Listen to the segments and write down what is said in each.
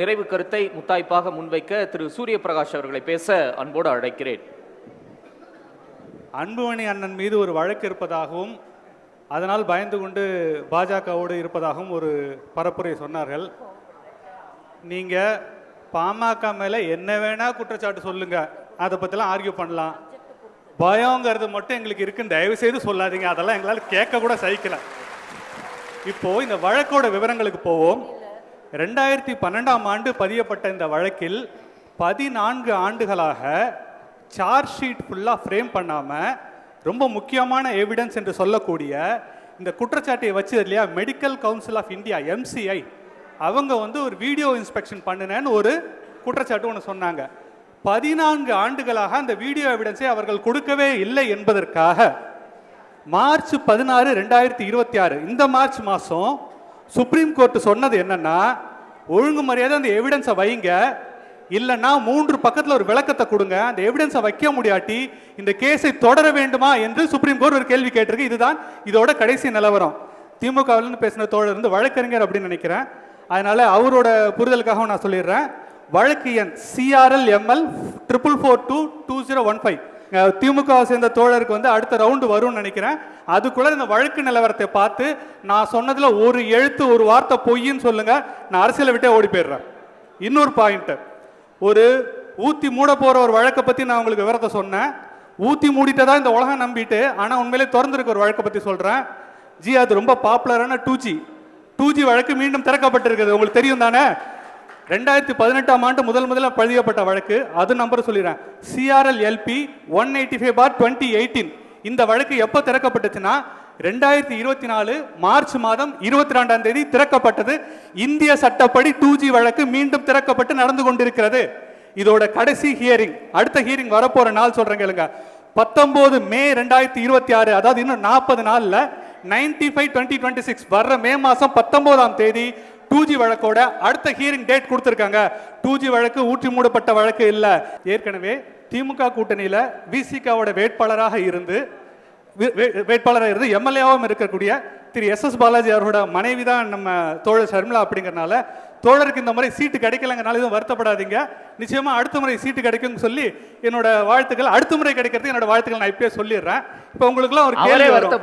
நிறைவு கருத்தை முத்தாய்ப்பாக முன்வைக்க திரு சூரிய பிரகாஷ் அவர்களை பேச அன்போடு அழைக்கிறேன். அன்புமணி அண்ணன் மீது ஒரு வழக்கு இருப்பதாகவும் அதனால் பயந்து கொண்டு பாஜகவோடு இருப்பதாகவும் ஒரு பரப்புரை சொன்னார்கள். நீங்கள் பாமக மேலே என்ன வேணா குற்றச்சாட்டு சொல்லுங்க, அதை பற்றிலாம் ஆர்கியூ பண்ணலாம். பயங்கிறது மட்டும் எங்களுக்கு இருக்குன்னு தயவு செய்து சொல்லாதீங்க, அதெல்லாம் எங்களால் கேட்க கூட சகிக்கல. இப்போ இந்த வழக்கோட விவரங்களுக்கு போவோம். 2012ஆம் ஆண்டு பதியப்பட்ட இந்த வழக்கில் 14 ஆண்டுகளாக சார்ஜ் ஷீட் ஃபுல்லாக ஃப்ரேம் பண்ணாமல் ரொம்ப முக்கியமான எவிடன்ஸ் என்று சொல்லக்கூடிய இந்த குற்றச்சாட்டை வச்சது இல்லையா, medical council of India MCI அவங்க ஒரு வீடியோ இன்ஸ்பெக்ஷன் பண்ணினேன்னு ஒரு குற்றச்சாட்டு ஒன்று சொன்னாங்க. 14 ஆண்டுகளாக அந்த வீடியோ எவிடன்ஸை அவர்கள் கொடுக்கவே இல்லை என்பதற்காக மார்ச் 16, 2026 இந்த மார்ச் மாதம் சுப்ரீம் கோர்ட் சொன்னது என்னன்னா, ஒழுங்கு மரியாதை அந்த எவிடன்ஸை வைங்க, இல்லைன்னா 3 பக்கத்தில் ஒரு விளக்கத்தை கொடுங்க, அந்த எவிடன்ஸை வைக்க முடியாட்டி இந்த கேஸை தொடர வேண்டுமா என்று சுப்ரீம் கோர்ட் ஒரு கேள்வி கேட்டிருக்கு. இதுதான் இதோட கடைசி நிலவரம். திமுகவிலிருந்து பேசின தோழர் இருந்து வழக்கறிஞர் அப்படின்னு நினைக்கிறேன், அதனால அவரோட புரிதலுக்காக நான் சொல்லிடுறேன். வழக்கு எண் CRL-ML 44422015. திமுக சேர்ந்த தோழருக்கு அடுத்த ரவுண்டு வரும்னு நினைக்கிறேன். அதுக்குள்ள இந்த வழக்கு நிலவரத்தை பார்த்து நான் சொன்னதுல ஒரு எழுத்து ஒரு வார்த்தை பொய்ன்னு சொல்லுங்க, நான் அரசியலை விட்டே ஓடி போயிடுறேன். இன்னொரு பாயிண்ட், ஒரு ஊத்தி மூட போற ஒரு வழக்கை பத்தி நான் உங்களுக்கு விவரத்தை சொன்னேன். ஊத்தி மூடிட்டதா இந்த உலகம் நம்பிட்டு, ஆனா உண்மையிலே திறந்திருக்க ஒரு வழக்கை பத்தி சொல்றேன். அது ரொம்ப பாப்புலரான 2G வழக்கு மீண்டும் திறக்கப்பட்டிருக்கிறது, உங்களுக்கு தெரியும் தானே. 2018ஆம் ஆண்டு முதல்ல பதியப்பட்ட வழக்கு, அது நம்பர் சொல்லிடுறேன், CRL-LP 185/2018. இந்த வழக்கு எப்போ திறக்கப்பட்டுச்சுன்னா 2024 மார்ச் மாதம் 22ஆம் தேதி திறக்கப்பட்டது. இந்திய சட்டப்படி 2G வழக்கு மீண்டும் திறக்கப்பட்டு நடந்து கொண்டிருக்கிறது. இதோட கடைசி ஹியரிங், அடுத்த ஹியரிங் வரப்போற நாள் சொல்றேன் கேளுங்க, 19 மே 2026, அதாவது இன்னும் 40 நாள்ல 95/2026 வர்ற மே மாதம் 19ஆம் தேதி 2G வழக்கோட அடுத்த ஹியரிங் டேட் கொடுத்திருக்காங்க. 2G வழக்கு ஊற்றி மூடப்பட்ட வழக்கு இல்ல. ஏற்கனவே திமுக கூட்டணியில விசிகாவோட வேட்பாளராக இருந்து எம்எல்ஏவாகவும் இருக்கக்கூடிய திரு SS பாலாஜி அவரோட மனைவி தான் நம்ம தோழர் ஷர்மிளா. அப்படிங்கிறனால தோழருக்கு இந்த முறை சீட்டு கிடைக்கலங்கனால எதுவும் வருத்தப்படாதீங்க, நிச்சயமா அடுத்த முறை சீட்டு கிடைக்கும் சொல்லி என்னோட வாழ்த்துக்கள், அடுத்த முறை கிடைக்கிறது என்னோட வாழ்த்துக்கள் நான் இப்பயே சொல்லிடுறேன். இப்போ உங்களுக்குலாம் ஒரு கேள்வி வரும்,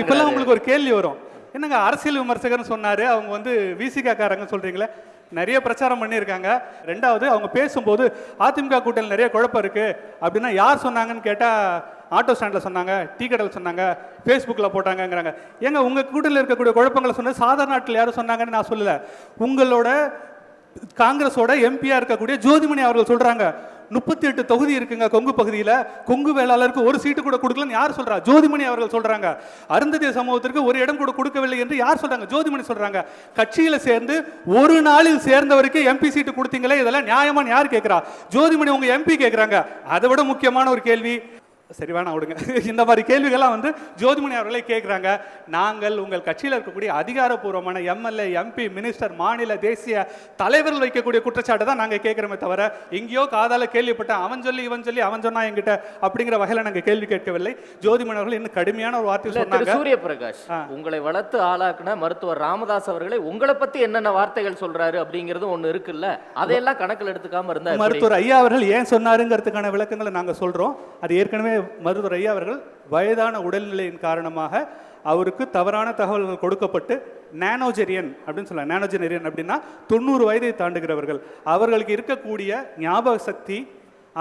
இப்பெல்லாம் உங்களுக்கு ஒரு கேள்வி வரும், என்னங்க அரசியல் விமர்சகர்னு சொன்னாரு, அவங்க விசிகா காரங்க சொல்றீங்களே. நிறைய பிரச்சாரம் பண்ணியிருக்காங்க. ரெண்டாவது, அவங்க பேசும்போது அதிமுக கூட்டணியில் நிறைய குழப்பம் இருக்கு அப்படின்னா யார் சொன்னாங்கன்னு கேட்டா, ஆட்டோ ஸ்டாண்டில் சொன்னாங்க, டீ கடையில் சொன்னாங்க, ஃபேஸ்புக்கில் போட்டாங்கங்கிறாங்க. ஏங்க உங்கள் கூட்டணியில் இருக்கக்கூடிய குழப்பங்களை சொன்னது சாதாரண நாட்டில் யாரும் சொன்னாங்கன்னு நான் சொல்லலை. உங்களோட காங்கிரஸோட எம்பியா இருக்கக்கூடிய ஜோதிமணி அவர்கள் சொல்றாங்க, 38 தொகுதி இருக்குங்க கொங்கு பகுதியில், கொங்கு வேளாளருக்கு ஒரு சீட்டு கூட கொடுக்கலன்னு யார் சொல்றா? ஜோதிமணி அவர்கள் சொல்றாங்க. அருந்ததிய சமூகத்திற்கு ஒரு இடம் கூட கொடுக்கவில்லை என்று யார் சொல்றாங்க? ஜோதிமணி சொல்றாங்க. கட்சியில சேர்ந்து ஒரு நாளில் சேர்ந்தவருக்கு MP சீட்டு கொடுத்தீங்களே, இதெல்லாம் நியாயமான்னு யார் கேட்கிறா? ஜோதிமணி உங்க MP கேட்கிறாங்க. அதை விட முக்கியமான ஒரு கேள்வி, சரி வேணாம் விடுங்க, இந்த மாதிரி கேள்விகள்லாம் ஜோதிமணி அவர்களே கேட்குறாங்க. நாங்கள் உங்கள் கட்சியில் இருக்கக்கூடிய அதிகாரப்பூர்வமான MLA, MP, மினிஸ்டர், மாநில தேசிய தலைவர்கள் வைக்கக்கூடிய குற்றச்சாட்டு தான் நாங்கள் கேட்குறோமே தவிர, எங்கேயோ காதால கேள்விப்பட்டேன் அவன் சொல்லி இவன் சொல்லி அவன் சொன்னா என்கிட்ட அப்படிங்கிற வகையில் நாங்கள் கேள்வி கேட்கவில்லை. ஜோதிமணி அவர்கள் இன்னும் கடுமையான ஒரு வார்த்தை சொன்னாங்க. சூரிய பிரகாஷ், உங்களை வளர்த்து ஆளாக்குன மருத்துவர் ராமதாஸ் அவர்களை உங்களை பத்தி என்னென்ன வார்த்தைகள் சொல்றாரு அப்படிங்கிறது ஒண்ணு இருக்குல்ல, அதையெல்லாம் கணக்கில் எடுத்துக்காம இருந்தா மருத்துவர் ஐயா அவர்கள் ஏன் சொன்னாருங்கிறதுக்கான விளக்கங்களை நாங்கள் சொல்றோம். அது ஏற்கனவே மருத்துவர் ஐயா அவர்கள் வயதான உடல்நிலையின் காரணமாக அவருக்கு தவறான தகவல்கள் கொடுக்கப்பட்டு நானோஜெரியன் அப்படின்னு சொல்லலாம். நானோஜெனரியன் அப்படின்னா 90 வயதை தாண்டுகிறவர்கள், அவர்களுக்கு இருக்கக்கூடிய ஞாபக சக்தி,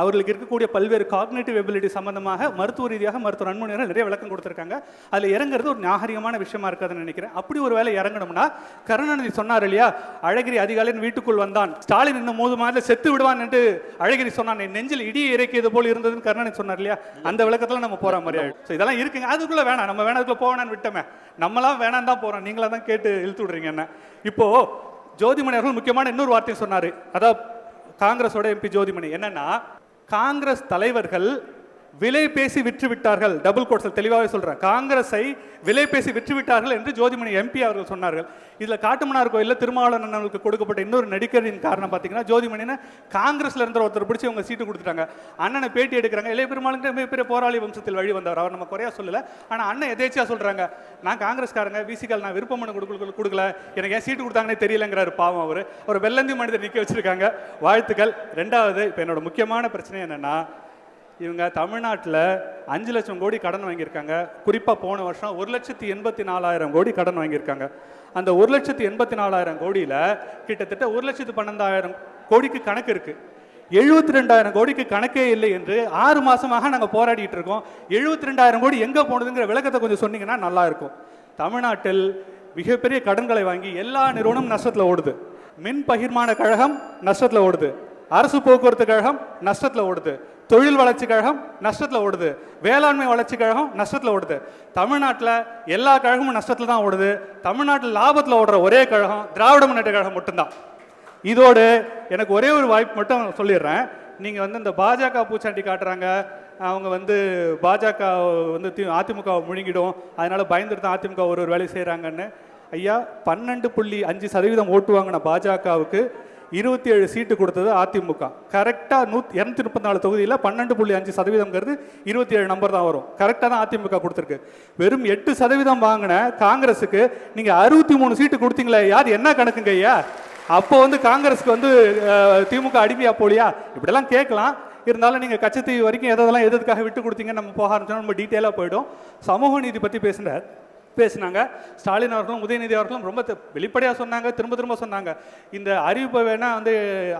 அவர்களுக்கு இருக்கக்கூடிய பல்வேறு காக்னேட்டிவ் எபிலிட்டி சம்பந்தமாக மருத்துவ ரீதியாக மருத்துவர் அன்புமணி நிறைய விளக்கம் கொடுத்துருக்காங்க. அதில் இறங்குறது ஒரு நாகரிகமான விஷயமா இருக்காதுன்னு நினைக்கிறேன். அப்படி ஒரு வேலை இறங்கணும்னா, கருணாநிதி சொன்னார் இல்லையா, அழகிரி அதிகாலையின் வீட்டுக்குள் வந்தான், ஸ்டாலின் இன்னும் 3 மாதத்தில் செத்து விடுவான் என்று அழகிரி சொன்னான், நெஞ்சில் இடி இறக்கியது போல் இருந்ததுன்னு கருணாநிதி சொன்னார் இல்லையா. அந்த விளக்கத்தில் நம்ம போற மாதிரி ஆயிடும். இதெல்லாம் இருக்குங்க, அதுக்குள்ள வேணாம், நம்ம வேணாதுக்குள்ள போவேனான்னு விட்டோமே, நம்மளாம் வேணாம் தான் போறோம், நீங்களா தான் கேட்டு இழுத்து விடுறீங்க என்ன. இப்போ ஜோதிமணி அவர்கள் முக்கியமான இன்னொரு வார்த்தையை சொன்னார், அதாவது காங்கிரஸோட MP ஜோதிமணி, என்னன்னா காங்கிரஸ் தலைவர்கள் விலை பேசி விற்று விட்டார்கள், டபுள் கோட்ஸில் தெளிவாகவே சொல்றேன், காங்கிரஸை விலை பேசி விற்று விட்டார்கள் என்று ஜோதிமணி எம்பி அவர்கள் சொன்னார்கள். இதுல காட்டுமன்னார் கோயிலில் திருமாவளவன் அண்ணனுக்கு கொடுக்கப்பட்ட இன்னொரு நடிகரின் காரணம் பார்த்தீங்கன்னா, ஜோதிமணின்னு காங்கிரஸ்ல இருந்த ஒருத்தர் பிடிச்சி அவங்க சீட்டு கொடுத்துட்டாங்க. அண்ணனை பேட்டி எடுக்கிறாங்க. இளைய பெருமாளுங்கிற மிகப்பெரிய போராளி வம்சத்தில் வழி வந்தவர், அவர் நம்ம குறையா சொல்லல. ஆனா அண்ணன் எதேச்சியா சொல்றாங்க, நான் காங்கிரஸ்காரங்க, விசிகால் நான் விருப்பம் பண்ண கொடுக்கல, எனக்கு ஏன் சீட்டு கொடுத்தாங்கன்னே தெரியலங்கிறாரு பாவம். அவர் வெள்ளந்தி மனிதர் நிக்க வச்சிருக்காங்க. வாழ்த்துக்கள். ரெண்டாவது, இப்போ என்னோட முக்கியமான பிரச்சனை என்னன்னா, இவங்க தமிழ்நாட்டில் 5 லட்சம் கோடி கடன் வாங்கியிருக்காங்க. குறிப்பாக போன வருஷம் 1,84,000 கோடி கடன் வாங்கியிருக்காங்க. அந்த 1,84,000 கோடியில் கிட்டத்தட்ட 1,12,000 கோடிக்கு கணக்கு இருக்கு. 72,000 கோடிக்கு கணக்கே இல்லை என்று 6 மாசமாக நாங்கள் போராடிட்டு இருக்கோம். 72,000 கோடி எங்கே போனதுங்கிற விளக்கத்தை கொஞ்சம் சொன்னீங்கன்னா நல்லா இருக்கும். தமிழ்நாட்டில் மிகப்பெரிய கடன்களை வாங்கி எல்லா நிறுவனமும் நஷ்டத்தில் ஓடுது. மின் பகிர்மான கழகம் நஷ்டத்தில் ஓடுது, அரசு போக்குவரத்து கழகம் நஷ்டத்தில் ஓடுது, தொழில் வளர்ச்சி கழகம் நஷ்டத்தில் ஓடுது, வேளாண்மை வளர்ச்சி கழகம் நஷ்டத்தில் ஓடுது. தமிழ்நாட்டில் எல்லா கழகமும் நஷ்டத்தில் தான் ஓடுது. தமிழ்நாட்டில் லாபத்தில் ஓடுற ஒரே கழகம் திராவிட முன்னேற்ற கழகம் மட்டும்தான். இதோடு எனக்கு ஒரே ஒரு வாய்ப்பு மட்டும் சொல்லிடுறேன். நீங்கள் வந்து இந்த பாஜக பூச்சாண்டி காட்டுறாங்க, அவங்க பாஜக அதிமுகவை முழுங்கிடும், அதனால பயந்துட்டு தான் அதிமுக ஒரு வேலை செய்கிறாங்கன்னு. ஐயா, 12.5% ஓட்டு வாங்கின பாஜகவுக்கு 27 சீட்டு கொடுத்தது அதிமுக. கரெக்டாக 234 தொகுதியில் 12.5%ங்கிறது 27 நம்பர் தான் வரும். கரெக்டாக தான் அதிமுக கொடுத்துருக்கு. வெறும் 8% வாங்கின காங்கிரஸுக்கு நீங்கள் 63 சீட்டு கொடுத்தீங்களே, யார் என்ன கணக்குங்க ஐயா? அப்போ காங்கிரஸுக்கு திமுக அடிமையா போலியா? இப்படிலாம் கேட்கலாம். இருந்தாலும் நீங்கள் கச்சத்தீவு வரைக்கும் எதெல்லாம் எதுக்காக விட்டு கொடுத்தீங்கன்னு நம்ம போக ஆரம்பிச்சோம்னா நம்ம டீட்டெயிலாக போயிடும். சமூக நீதி பற்றி பேசினாங்க. ஸ்டாலின் அவர்களும் உதயநிதி அவர்களும் ரொம்ப வெளிப்படையாக சொன்னாங்க, திரும்ப சொன்னாங்க. இந்த அறிவிப்பை வேணா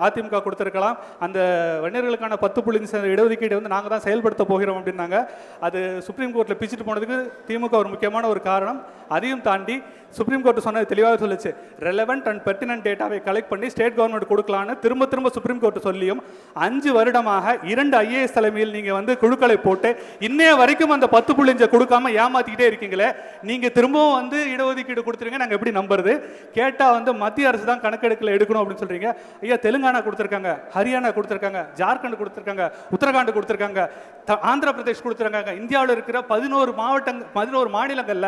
அதிமுக கொடுத்துருக்கலாம், அந்த வன்னியர்களுக்கான 10% இடஒதுக்கீடு நாங்கள் தான் செயல்படுத்த போகிறோம் அப்படின்னாங்க. அது சுப்ரீம் கோர்ட்டில் பிச்சுட்டு போனதுக்கு திமுக ஒரு முக்கியமான ஒரு காரணம். அதையும் தாண்டி சுப்ரீம் கோர்ட் சொன்னது தெளிவாக சொல்லிச்சு, ரெலவெண்ட் அண்ட் பெர்டினன்ட் டேட்டாவை கலெக்ட் பண்ணி ஸ்டேட் கவர்மெண்ட் கொடுக்கலான்னு திரும்ப சுப்ரீம் கோர்ட் சொல்லியும் 5 வருடமாக 2 IAS தலைமையில் நீங்கள் குழுக்களை போட்டு இன்னைய வரைக்கும் அந்த 10.5 கொடுக்காம ஏமாத்திக்கிட்டே இருக்கீங்களே, நீங்க திரும்பவும் இடஒதுக்கீடு கொடுத்துருங்க, நாங்கள் எப்படி நம்புறது? கேட்டால் மத்திய அரசு தான் கணக்கெடுக்கல எடுக்கணும் அப்படின்னு சொல்றீங்க. ஐயா, தெலுங்கானா கொடுத்துருக்காங்க, ஹரியானா கொடுத்துருக்காங்க, ஜார்க்கண்ட் கொடுத்துருக்காங்க, உத்தரகாண்ட் கொடுத்துருக்காங்க, ஆந்திர பிரதேஷ் கொடுத்துருக்காங்க. இந்தியாவில் இருக்கிற 11 மாநிலங்கள்ல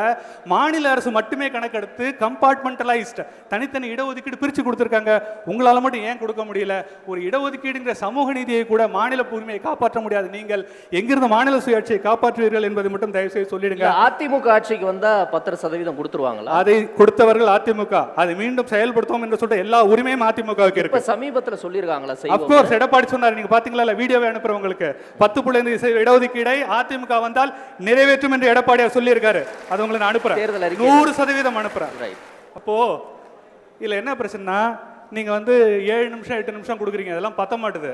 மாநில அரசு மட்டுமே கணக்கெடுத்து கம்பார்ட்மெண்டலைஸ்ட் தனித்தனி இடஒதுக்கீடு பிரித்து கொடுத்துருக்காங்க. உங்களால் மட்டும் ஏன் கொடுக்க முடியல? ஒரு இடஒதுக்கீடுங்கிற சமூக நீதியை கூட மாநில உரிமையை காப்பாற்ற முடியாது. நீங்கள் எங்கிருந்து மாநில சுயாட்சியை காப்பாற்றுவீர்கள் என்பதை மட்டும் தயவு செய்து சொல்லிடுங்க. அதிமுக ஆட்சிக்கு வந்தா 10% கொடுத்துருவாங்களா? அதை கொடுத்தவர்கள் அதிமுக, அதை மீண்டும் செயல்படுத்துவோம் என்று சொல்ற எல்லா உரிமையும் அதிமுகவுக்கு இருக்கு. சமீபத்தில் சொல்லியிருக்காங்களா? அப்கோர்ஸ், எடப்பாடி சொன்னார், நீங்க பாத்தீங்களா வீடியோவை அனுப்புறவங்களுக்கு 10.5 இடஒதுக்கீடை அதிமுக வந்தால் நிறைவேற்றும் என்று எடப்பாடியார் சொல்லியிருக்காரு. அது உங்களுக்கு நான் அனுப்புறேன், 100% அனுப்புறேன். அப்போ இதுல என்ன பிரச்சனைனா, நீங்க 7 நிமிஷம் 8 நிமிஷம் கொடுக்குறீங்க, அதெல்லாம் பத்த மாட்டுது.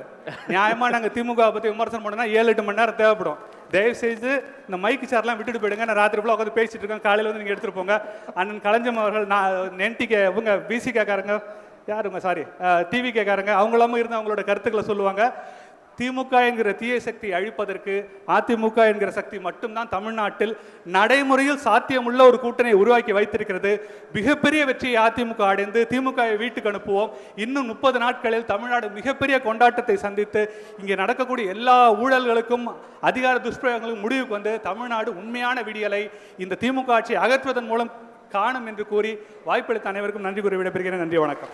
நியாயமா நாங்க திமுக பத்தி விமர்சனம் பண்ணா 7-8 மணி நேரம் தேவைப்படும். தயவு செய்து இந்த மைக்கு சேர்லாம் விட்டுட்டு போயிடுங்க. நான் ராத்திரி ஃபுல்லாக உட்காந்து பேசிட்டு இருக்கேன், காலையில் நீங்க எடுத்துட்டு போங்க. அண்ணன் கலைஞம் அவர்கள், நான் நென்டிகே இவங்க விசிகாரங்க, யாருங்க சாரி டிவி கேக்காரங்க, அவங்களாம இருந்து அவங்களோட கருத்துக்களை சொல்லுவாங்க. திமுக என்கிற தீய சக்தி அழிப்பதற்கு அதிமுக என்கிற சக்தி மட்டும்தான் தமிழ்நாட்டில் நடைமுறையில் சாத்தியமுள்ள ஒரு கூட்டணியை உருவாக்கி வைத்திருக்கிறது. மிகப்பெரிய வெற்றியை அதிமுக அடைந்து திமுகவை வீட்டுக்கு அனுப்புவோம். இன்னும் 30 நாட்களில் தமிழ்நாடு மிகப்பெரிய கொண்டாட்டத்தை சந்தித்து இங்கே நடக்கக்கூடிய எல்லா ஊழல்களுக்கும் அதிகார துஷ்பிரயோகங்களுக்கும் முடிவுக்கு தமிழ்நாடு உண்மையான விடியலை இந்த திமுக ஆட்சியை அகற்றுவதன் மூலம் காணும் என்று கூறி வாய்ப்பளித்த அனைவருக்கும் நன்றி கூறி விடைபெறுகிறேன். நன்றி, வணக்கம்.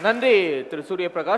நன்றி திரு சூரியபிரகாஷ்.